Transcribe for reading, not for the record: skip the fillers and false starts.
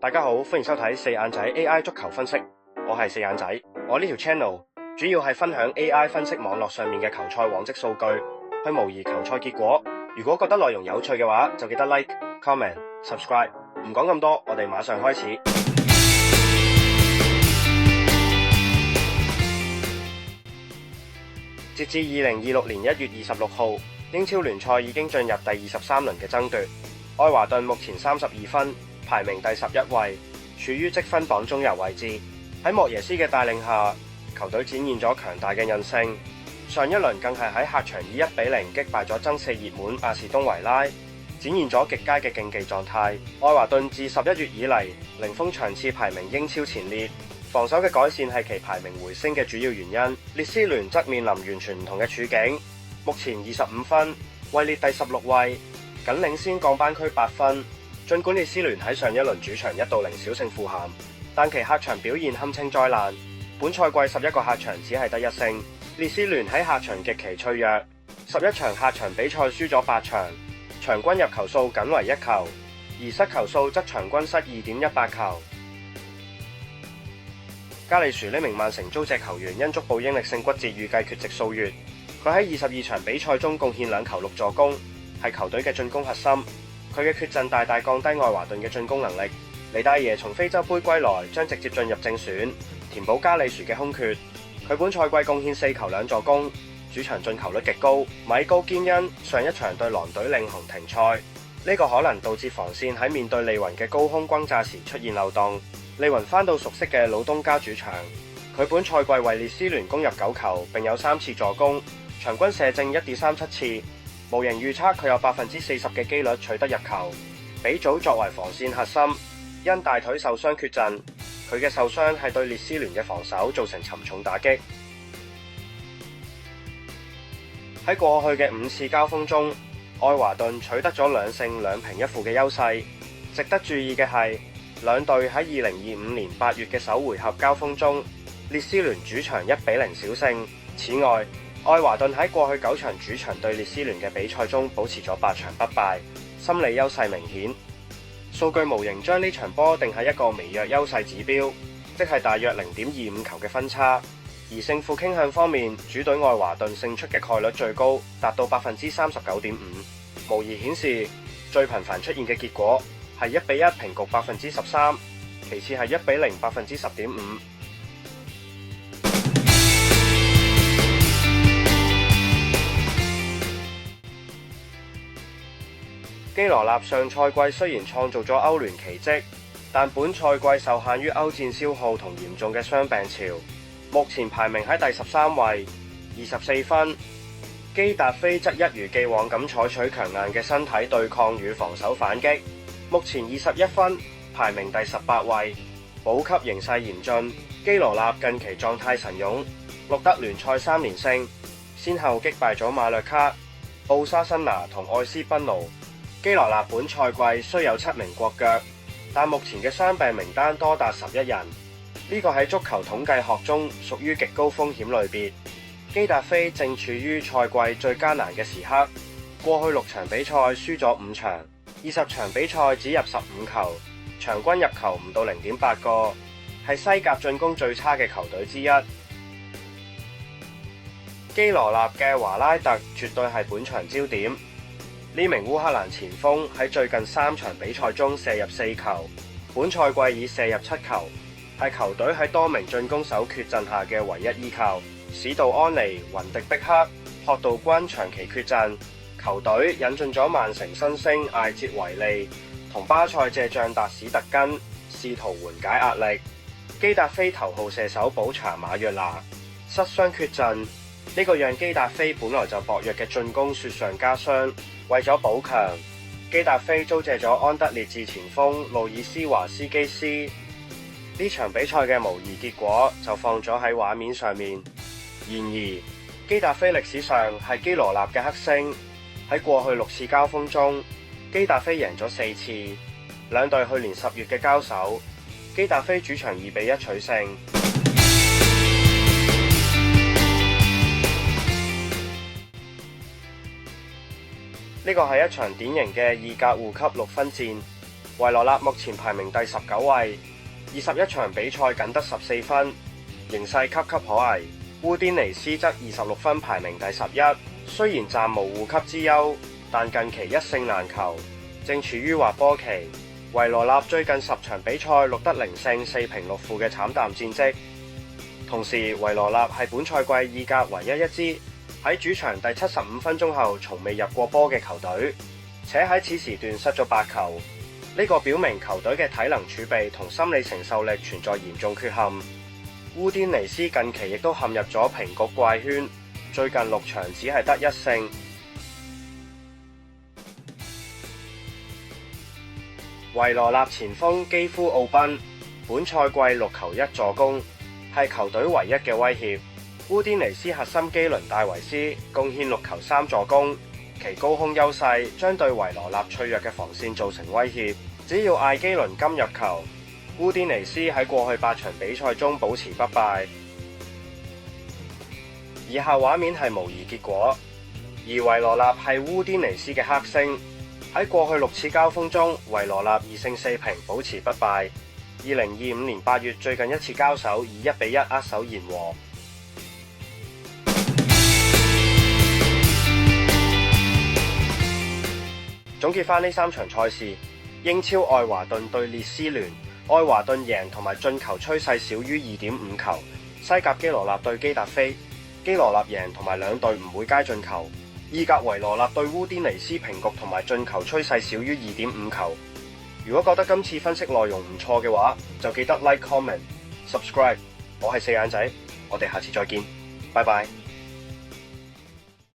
大家好，歡迎收睇四眼仔 AI 足球分析，我係四眼仔。我呢條 channel 主要係分享 AI 分析網絡上面嘅球賽往績數據，去模擬球賽結果。如果覺得內容有趣嘅話，就記得 like、comment、subscribe。唔講咁多，我哋馬上開始。截至2026年1月26號，英超聯賽已經進入第23輪嘅爭奪。愛華頓目前32分，排名第11位，處於積分榜中游位置。喺莫耶斯嘅帶領下，球隊展現咗強大嘅韌性。上一輪更係喺客場以1-0擊敗咗爭四熱門阿士東維拉，展現咗極佳嘅競技狀態。愛華頓自11月以嚟，零封場次排名英超前列。防守嘅改善係其排名回升嘅主要原因。列斯聯則面臨完全唔同嘅處境，目前25分，位列第16位，僅領先降班區8分。儘管列斯聯喺上一輪主場1-0小勝富咸，但其客場表現堪稱災難。本賽季11個客場只係得1勝。列斯聯喺客場極其脆弱，11場客場比賽輸咗8場，場均入球數僅為1球，而失球數則場均失2.18球。加利殊呢名曼城租借球員因足部應力性骨折預計缺席數月。佢喺22場比賽中貢獻2球6助攻，係球隊嘅進攻核心。佢嘅缺陣大大降低愛華頓嘅進攻能力。尼大爺從非洲杯歸來，將直接進入正選，填補加利殊嘅空缺。佢本賽季貢獻4球2助攻，主場進球率極高。米高堅恩上一場對狼隊令紅停賽，呢個可能導致防線喺面對利雲嘅高空轟炸時出現漏洞。利雲返到熟悉嘅老東家主場，佢本賽季為列斯聯攻入9球，並有3次助攻，場均射正 1.37 次。模型預測佢有40%嘅機率取得入球。比祖作為防線核心，因大腿受傷缺陣，佢嘅受傷係對列斯聯嘅防守造成沉重打擊。喺過去嘅5次交鋒中，愛華頓取得咗2勝2平1負嘅優勢。值得注意嘅係，兩隊喺2025年8月嘅首回合交鋒中，列斯聯主場1-0小勝。此外，愛華頓喺過去9場主場對列斯聯嘅比賽中保持咗8場不敗，心理優勢明顯。數據模型將呢場波定喺一個微弱優勢指標，即係大約0.25球嘅分差。而勝負傾向方面，主隊愛華頓勝出嘅概率最高，達到39.5%。模擬顯示最頻繁出現嘅結果係1-1平局13%，其次係1-0 10.5%。基羅納上賽季雖然創造咗歐聯奇蹟，但本賽季受限於歐戰消耗同嚴重嘅傷病潮，目前排名喺第13位，24分。基達菲則一如既往咁採取強硬嘅身體對抗與防守反擊，目前21分，排名第18位。保級形勢嚴峻，基羅納近期狀態神勇，錄得聯賽3連勝，先後擊敗咗馬略卡、奧沙辛拿同愛斯賓奴。基羅納本賽季雖有7名國腳，但目前嘅傷病名單多達11人，呢個喺足球統計學中屬於極高風險類別。基達菲正處於賽季最艱難嘅時刻，過去6場比賽輸咗5場，20場比賽只入15球，場均入球唔到0.8個，係西甲進攻最差嘅球隊之一。基羅納嘅華拉特絕對係本場焦點。呢名烏克蘭前鋒喺最近3場比賽中射入4球，本賽季已射入7球，係球隊喺多名進攻手缺陣下嘅唯一依靠。史杜安尼、雲迪碧克、學道軍長期缺陣，球隊引進咗曼城新星艾哲維利同巴塞借將達史特根，試圖緩解壓力。基達菲頭號射手保查馬約拿失傷缺陣，呢個讓基達菲本來就薄弱嘅進攻雪上加霜。為咗補強，基達菲租借咗安德烈治前鋒路爾斯華斯基斯。呢場比賽嘅模擬結果就放咗喺畫面上面。然而，基達菲歷史上係基羅納嘅黑星，喺過去6次交鋒中，基達菲贏咗4次。兩隊去年10月嘅交手，基達菲主場2-1取勝。呢個係一場典型嘅意甲護級6分戰。維羅納目前排名第19位，21場比賽僅得14分，形勢岌岌可危。烏甸尼斯則26分排名第11，雖然暫無護級之憂，但近期一勝難求，正處於滑坡期。維羅納最近10場比賽錄得0勝4平6負嘅慘淡戰績。同時，維羅納係本賽季意甲唯一一支喺主場第75分鐘後從未入過波嘅球隊，且喺此時段失咗8球。呢個表明球隊嘅體能儲備同心理承受力存在嚴重缺陷。烏甸尼斯近期亦都陷入咗平局怪圈，最近6場只係得1勝。維羅納前鋒基夫奧賓本賽季6球1助攻，係球隊唯一嘅威脅。烏甸尼斯核心基倫戴維斯貢獻6球3助攻，其高空優勢將對維羅納脆弱嘅防線造成威脅。只要艾基倫今入球，烏甸尼斯喺過去8場比賽中保持不敗。以下畫面係模擬結果，而維羅納係烏甸尼斯嘅黑星。喺過去6次交鋒中，維羅納2勝4平保持不敗。2025年8月最近一次交手以1-1握手言和。總結返呢3場賽事，英超愛華頓對列斯聯，愛華頓贏同埋進球趨勢少於2.5球；西甲基羅納對基達菲，基羅納贏同埋兩隊唔會加進球；意甲維羅納對烏甸尼斯平局同埋進球趨勢少於2.5球。如果覺得今次分析內容唔錯嘅話，就記得 like、comment、subscribe。我係四眼仔，我哋下次再見，拜拜。